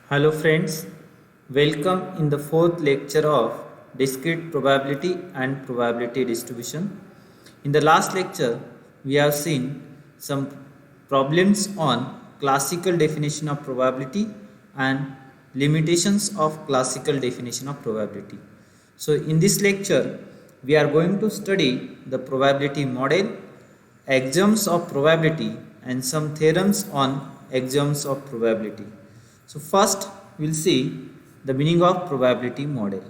Hello friends, welcome in the fourth lecture of discrete probability and probability distribution. In the last lecture, we have seen some problems on classical definition of probability and limitations of classical definition of probability. So in this lecture, we are going to study the probability model, axioms of probability and some theorems on axioms of probability. So first we'll see the meaning of probability model.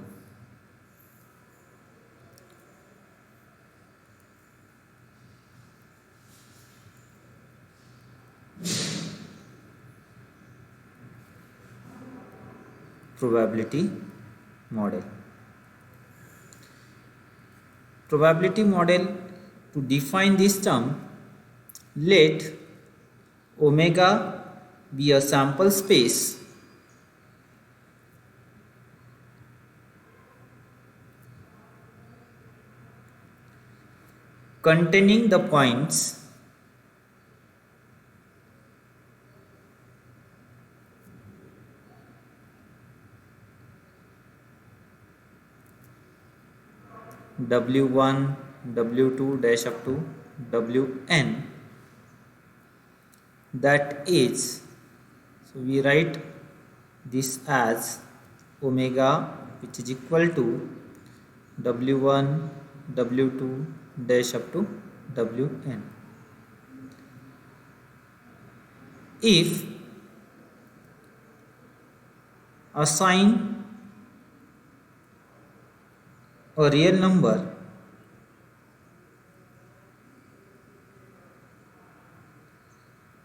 Probability model. Probability model, to define this term, let omega be a sample space containing the points W1, W2 dash up to Wn, that is, so we write this as omega, which is equal to W1, W2 dash up to Wn. If assign a real number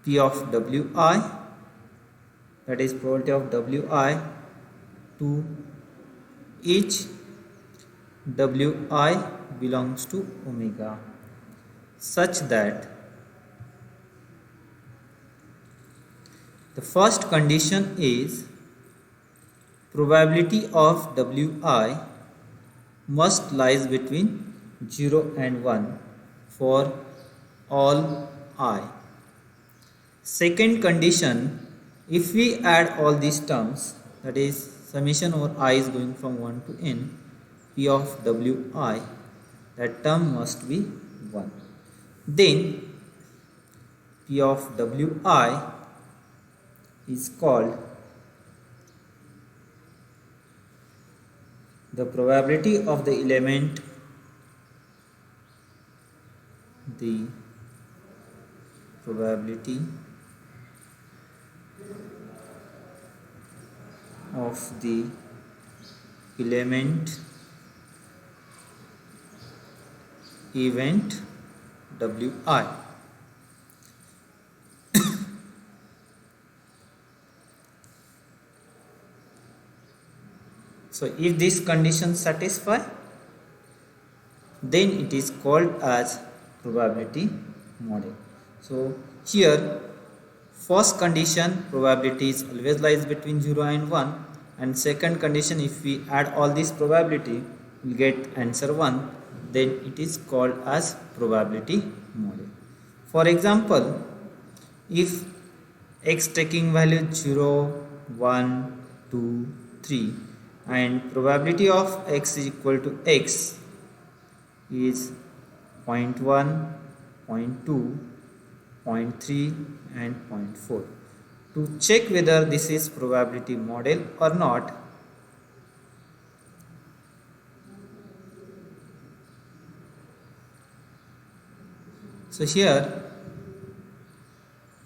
P of Wi, that is probability of Wi, to each Wi belongs to omega, such that the first condition is probability of Wi must lies between 0 and 1 for all I. Second condition, if we add all these terms, that is summation over I is going from 1 to n, P of Wi, that term must be 1. Then P of Wi is called the probability of the element, the probability of the element event Wi. So if this condition satisfy, then it is called as probability model. So here first condition, probability is always lies between 0 and 1, and second condition, if we add all this probability, we will get answer 1, then it is called as probability model. For example, if x taking value 0, 1, 2, 3 and probability of x is equal to x is 0.1, 0.2, 0.3 and 0.4. To check whether this is probability model or not, so here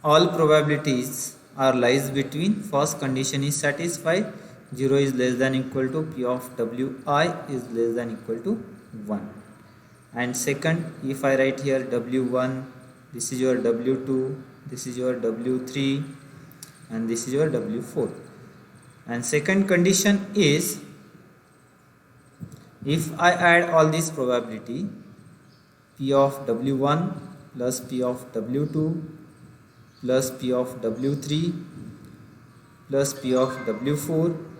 all probabilities are lies between, first condition is satisfied, 0 is less than equal to P of Wi is less than equal to 1. And second, if I write here W1, this is your W2, this is your W3 and this is your W4. And second condition is, if I add all this probability, P of W1 plus P of W2 plus P of W3 plus P of W4,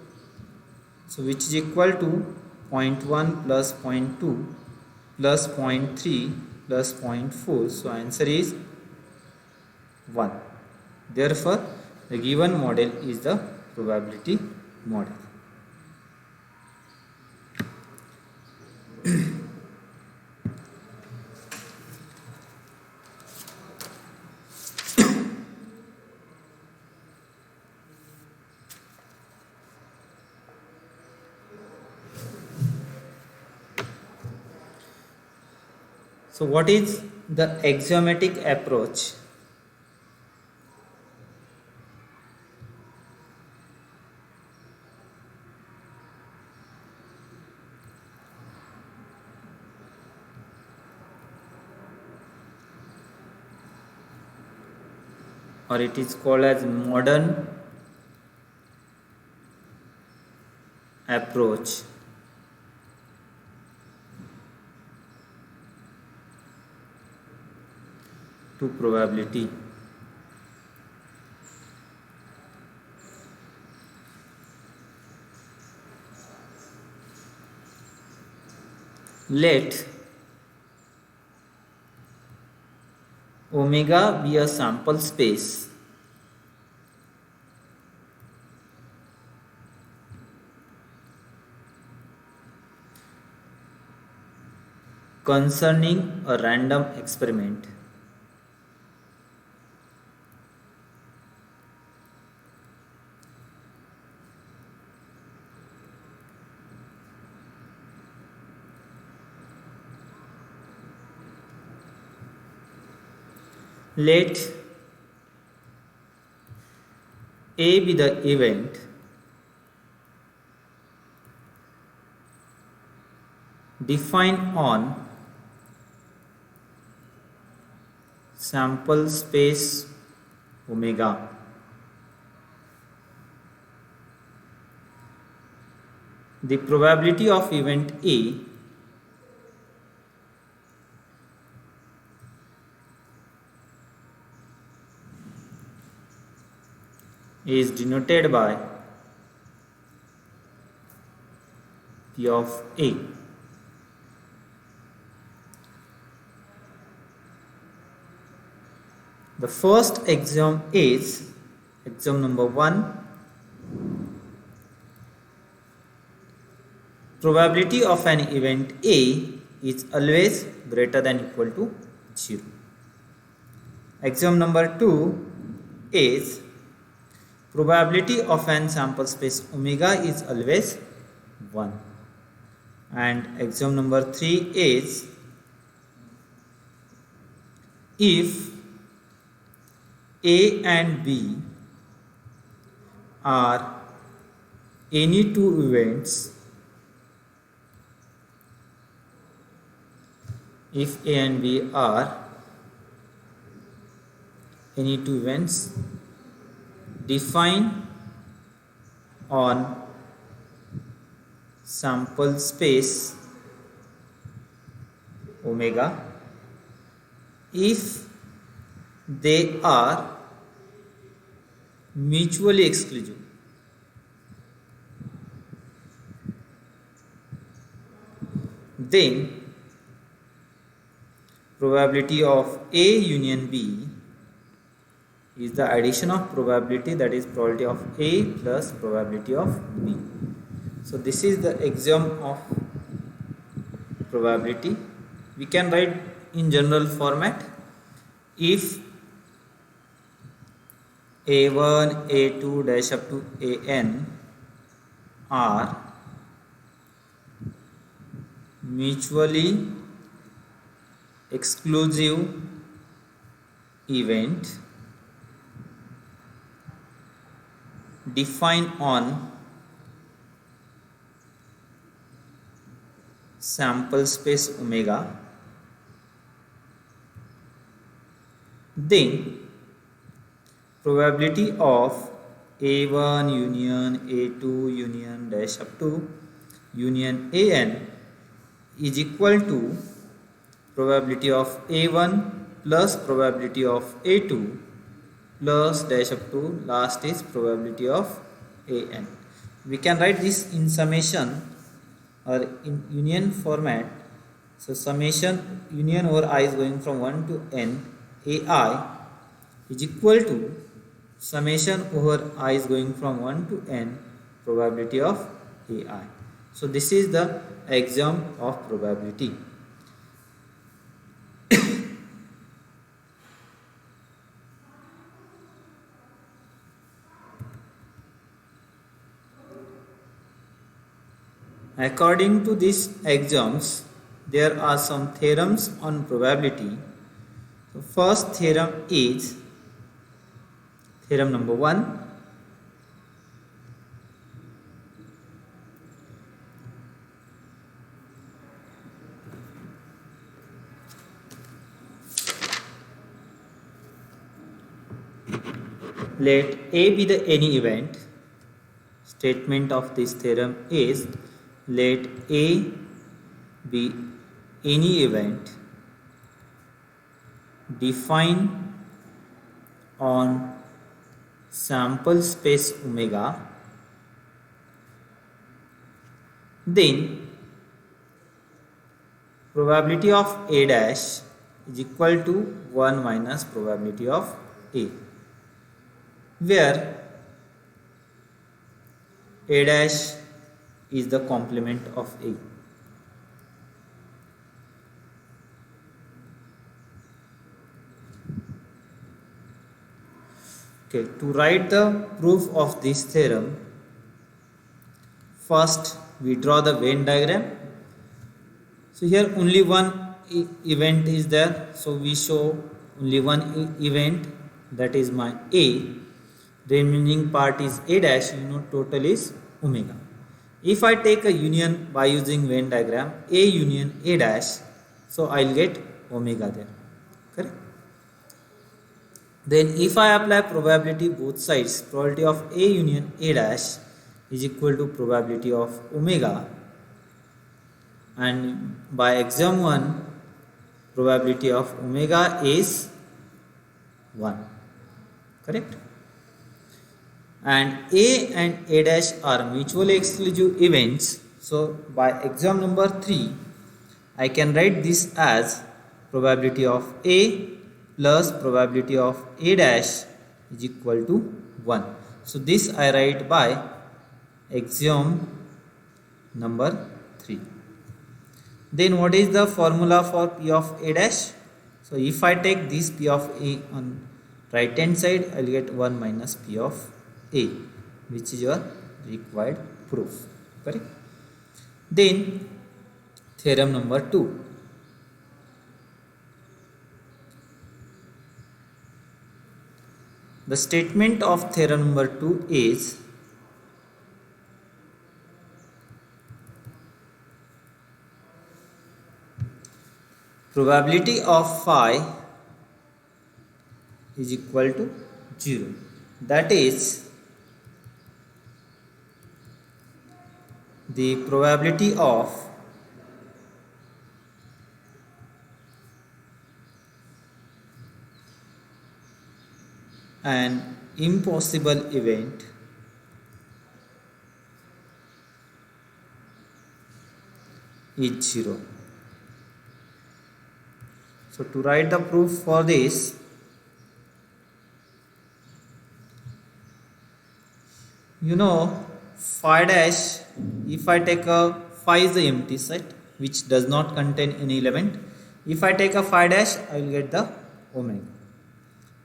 so which is equal to 0.1 plus 0.2 plus 0.3 plus 0.4, so answer is 1. Therefore, the given model is the probability model. So what is the axiomatic approach? Or it is called as modern approach to probability. Let omega be a sample space concerning a random experiment. Let A be the event defined on sample space omega. The probability of event A is denoted by P of A. The first axiom is axiom number 1. Probability of an event A is always greater than or equal to 0. Axiom number 2 is probability of an sample space omega is always 1. And axiom number 3 is if A and B are any two events, if A and B are any two events defined on sample space omega, if they are mutually exclusive, then probability of A union B is the addition of probability, that is probability of A plus probability of B. So this is the axiom of probability. We can write in general format: if A1, A2 dash up to AN are mutually exclusive event defined on sample space omega, then probability of A1 union A2 union dash up to union AN is equal to probability of A1 plus probability of A2 plus dash up to last is probability of AN. We can write this in summation or in union format. So summation union over I is going from 1 to n, AI is equal to summation over I is going from 1 to n probability of ai. So this is the axiom of probability. According to these axioms, there are some theorems on probability. So first theorem is theorem number 1. Let A be the any event. Statement of this theorem is let A be any event defined on sample space omega, then probability of A dash is equal to 1 minus probability of A, where A dash is the complement of A. Okay, to write the proof of this theorem, first we draw the Venn diagram. So here only one event is there, so we show only one event, that is my A. Remaining part is A dash, total is omega. If I take a union by using Venn diagram, A union A dash, so I'll get omega there, correct? Then if I apply probability both sides, probability of A union A dash is equal to probability of omega, and by axiom 1, probability of omega is 1, correct? And A dash are mutually exclusive events, so by axiom number 3, I can write this as probability of A plus probability of A dash is equal to 1. So this I write by axiom number 3. Then what is the formula for P of A dash? So if I take this P of A on right hand side, I will get 1 minus P of A, which is your required proof, correct? Then theorem number 2. The statement of theorem number 2 is probability of phi is equal to 0. That is, the probability of an impossible event is 0. So to write the proof for this, phi dash, if I take a phi is the empty set which does not contain any element. If I take a phi dash, I will get the omega.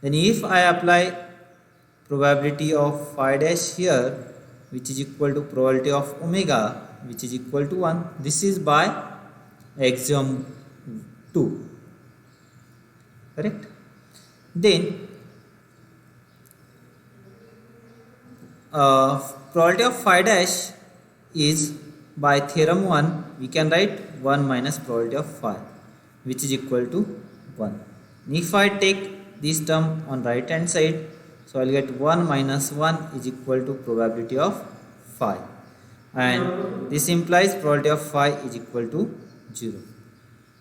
Then if I apply probability of phi dash here, which is equal to probability of omega, which is equal to 1, this is by axiom 2, correct? Then probability of phi dash is by theorem 1, we can write 1 minus probability of phi, which is equal to 1. If I take this term on right hand side, so I will get 1 minus 1 is equal to probability of phi, and this implies probability of phi is equal to 0.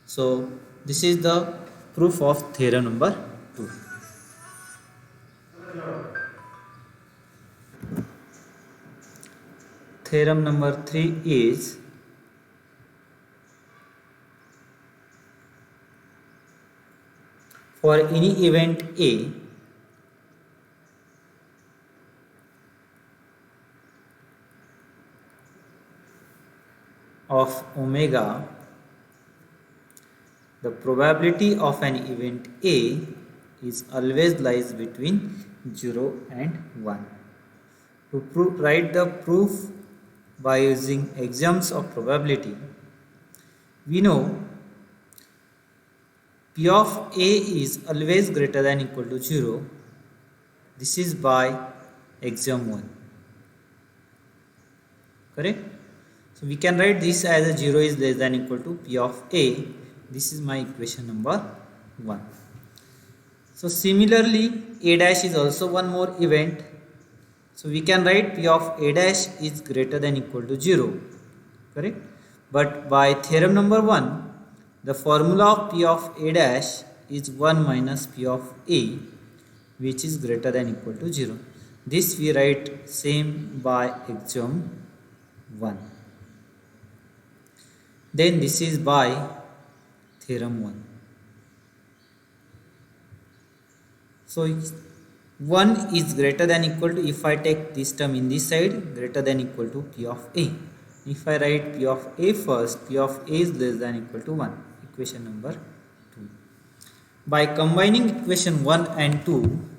So this is the proof of theorem number 2. Theorem number 3 is for any event A, of omega, the probability of an event A is always lies between 0 and 1. To write the proof by using axioms of probability, we know P of A is always greater than equal to 0. This is by axiom 1. Correct? So we can write this as a 0 is less than equal to P of A. This is my equation number 1. So similarly, A dash is also one more event. So we can write P of A dash is greater than equal to 0. Correct? But by theorem number 1, the formula of P of A dash is 1 minus P of A, which is greater than equal to 0. This we write same by axiom 1. Then this is by theorem 1. So 1 is greater than equal to, if I take this term in this side, greater than equal to P of A. If I write P of A first, P of A is less than equal to 1. Equation number 2. By combining equation 1 and 2,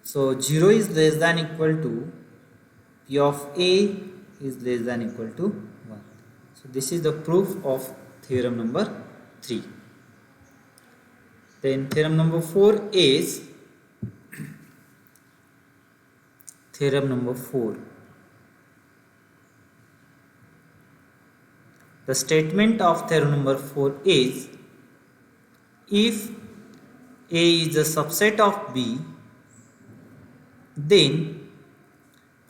so 0 is less than equal to P of A is less than equal to 1. So this is the proof of theorem number 3. Then theorem number 4 is theorem number 4. The statement of theorem number 4 is, if A is a subset of B, then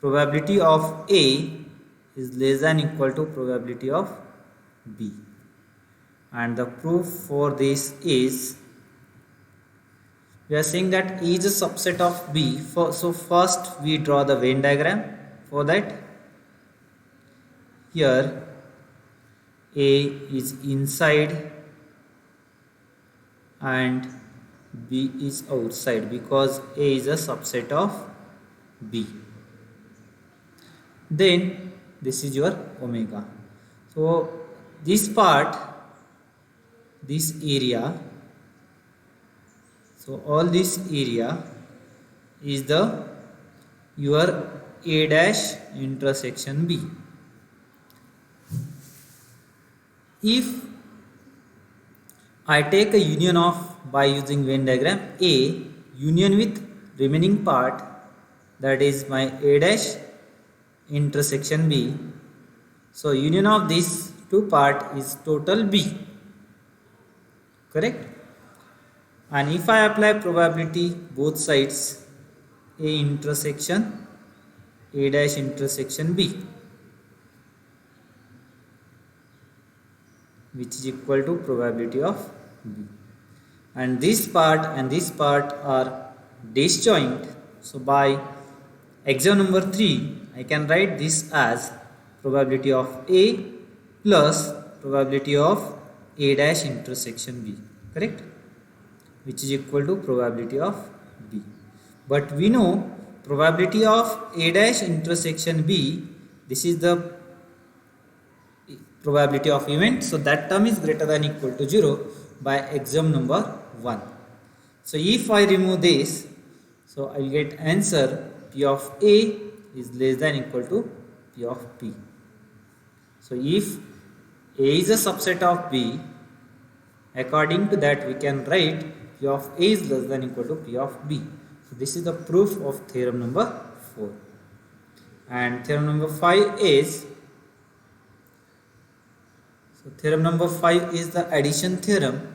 probability of A is less than equal to probability of B. And the proof for this is, we are saying that A is a subset of B. So first we draw the Venn diagram. For that, here A is inside and B is outside, because A is a subset of B. Then this is your omega. So this part, this area, so all this area is the your A dash intersection B. If I take a union of, by using Venn diagram, A union with remaining part, that is my A dash intersection B. So union of these two part is total B. Correct? And if I apply probability both sides, A intersection A dash intersection B, which is equal to probability of B. And this part are disjoint. So by axiom number 3, I can write this as probability of A plus probability of A dash intersection B. Correct? Which is equal to probability of B. But we know probability of A dash intersection B, this is the probability of event, so that term is greater than equal to 0 by axiom number 1. So if I remove this, so I will get answer P of A is less than equal to P of P. So if A is a subset of B, according to that we can write P of A is less than equal to P of B. So this is the proof of theorem number 4. And theorem number 5 is, so theorem number 5 is the addition theorem.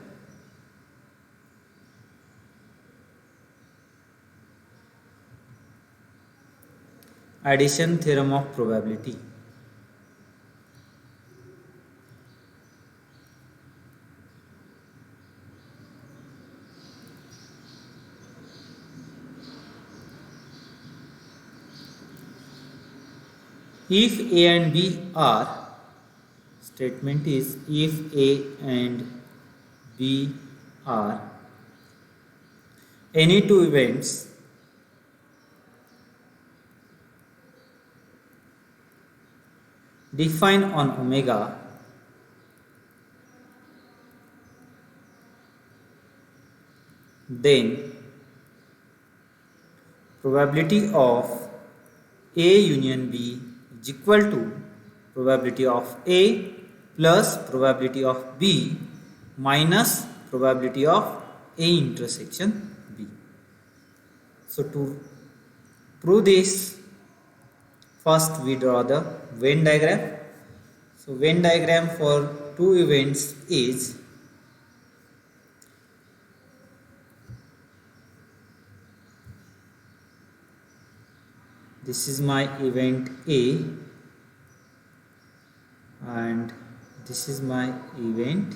Addition theorem of probability. If A and B are, statement is, if A and B are any two events define on omega, then probability of A union B is equal to probability of A plus probability of B minus probability of A intersection B. So to prove this, first we draw the Venn diagram. So Venn diagram for two events is this is my event A and this is my event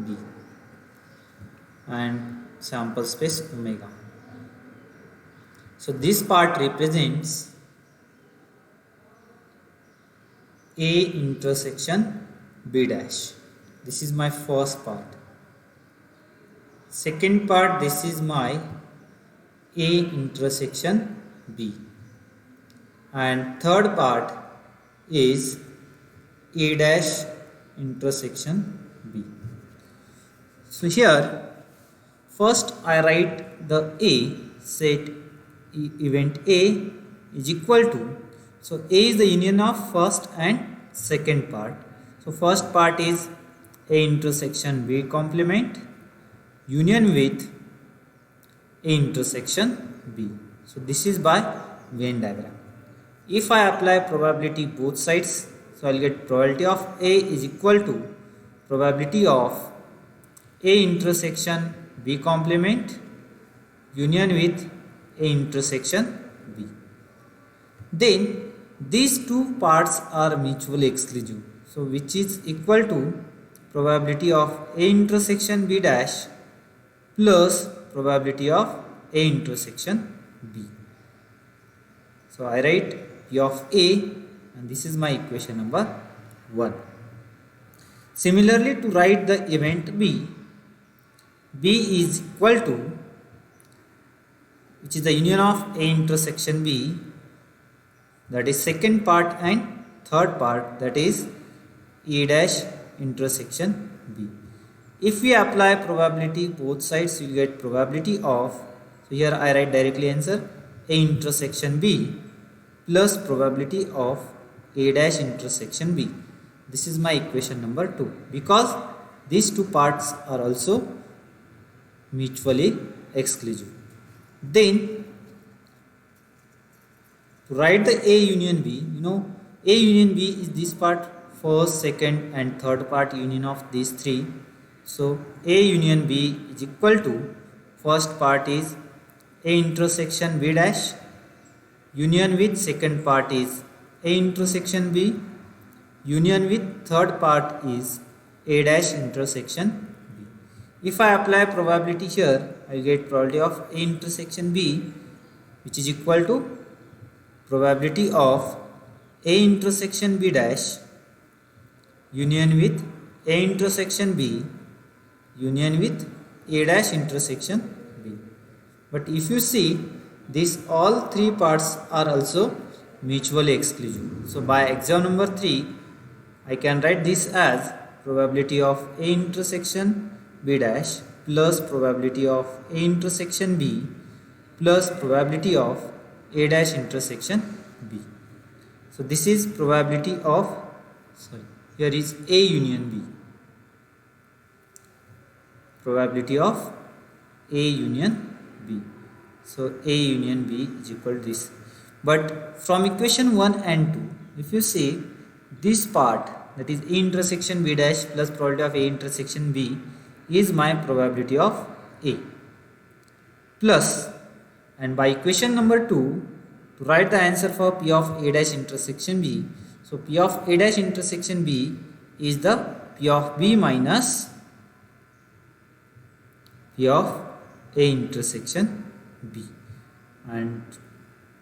B and sample space omega. So this part represents A intersection B dash. This is my first part. Second part, this is my A intersection B. And third part is A dash intersection B. So here first I write the A, set event A is equal to, so A is the union of first and second part. So first part is A intersection B complement union with A intersection B. So this is by Venn diagram. If I apply probability both sides, so I will get probability of A is equal to probability of A intersection B complement union with A intersection B. Then these two parts are mutually exclusive. So which is equal to probability of A intersection B dash plus probability of A intersection B. So I write P of A and this is my equation number 1. Similarly, to write the event B, B is equal to, which is the union of A intersection B, that is second part, and third part, that is A dash intersection B. If we apply probability both sides, you will get probability of, so here I write directly answer, A intersection B plus probability of A dash intersection B. This is my equation number 2, because these two parts are also mutually exclusive. Then to write the A union B, A union B is this part, first, second and third part union of these three. So A union B is equal to, first part is A intersection B dash union with second part is A intersection B union with third part is A dash intersection B. If I apply probability here, I will get probability of A intersection B, which is equal to probability of A intersection B dash union with A intersection B union with A dash intersection B. But if you see, these all three parts are also mutually exclusive. So by exam number 3, I can write this as probability of A intersection B dash plus probability of A intersection B plus probability of A dash intersection B. So this is probability of, here is A union B. Probability of A union B. So A union B is equal to this. But from equation 1 and 2, if you see this part, that is A intersection B dash plus probability of A intersection B, is my probability of A. Plus, and by equation number 2, to write the answer for P of A dash intersection B, so P of A dash intersection B is the P of B minus P of A intersection B, and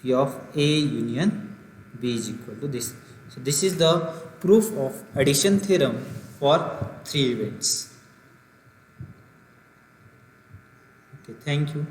P of A union B is equal to this. So this is the proof of addition theorem for 3 events. Okay, thank you.